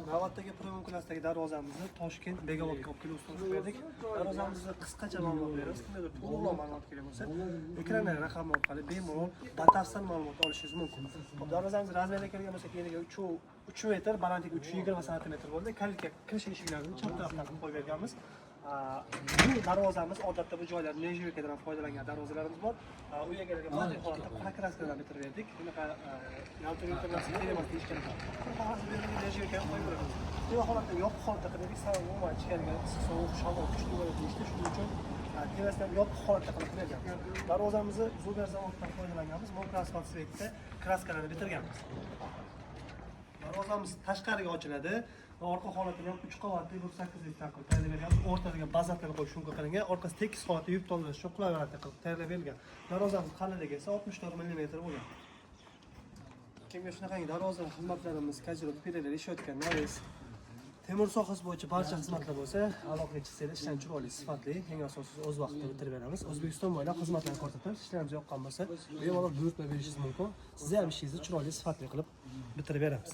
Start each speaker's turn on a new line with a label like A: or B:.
A: Navbatdagi premium klassdagi darvozamizni Toshkent Begovodga olib kelib ustanib berdik. Darvozamizni qisqacha ma'lumot beramiz. Kimgadir to'liq ma'lumot kerak bo'lsa, ekrandagi raqam orqali bemalol batafsil ma'lumot olishingiz mumkin. Hop, darvozamiz razmeriga kelgan bo'lsak, eniga 3 metr, balandligi 320 sm bo'ldi. Kalitga kirish eshiklarini chap tarafdan qo'yib berganmiz. Bu darvozamiz odatda bu joylarda nejivkadan foydalangan darvozalarimiz bor. U yerga model holatda qora kraskadan bitirib berdik. Bunaqa yaltiroq internatsiya kerak deyishgan. Nejivka qo'yib beramiz. Bu holatda yopiq holatda qildik. Sababi umuman ichkariga sovuq, shamol kuchli bo'ladi deyishdi. Shuning uchun terasdan yopiq holatda qilib berganmiz. Darvozamizni Zuber zavodidan foydalanganmiz. Mokra asfalt svetda kraskalarni bitirganmiz. Darvozamiz tashqariga ochiladi. Orqa holatida ham 3 qavatli 8 litr qilib tayyorlab berganmiz. O'rtaga bazatlar qo'yish mumkin qilingan. Orqasi tekis holatda yuk to'ldirish uchun qulay holatda qilib tayyorlab berilgan. Darvozamiz qalinligi esa 64 mm bo'lgan. Kimga shunaqangi darvoza xizmatlarimiz, ko'chirib pirelar ishlayotgan nolis temir sohasi bo'yicha barcha xizmatlar bo'lsa, aloqaga chiqsangiz ishdan chiroyli, sifatli, eng asosiysi o'z vaqtida bitirib beramiz. O'zbekiston bo'ylab xizmatlarni ko'rsatamiz. Ishlarimiz yoqqan bo'lsa, bemalol buyurtma berishingiz mumkin. Sizni ham ishingizni chiroyli, sifatli qilib bitirib beramiz.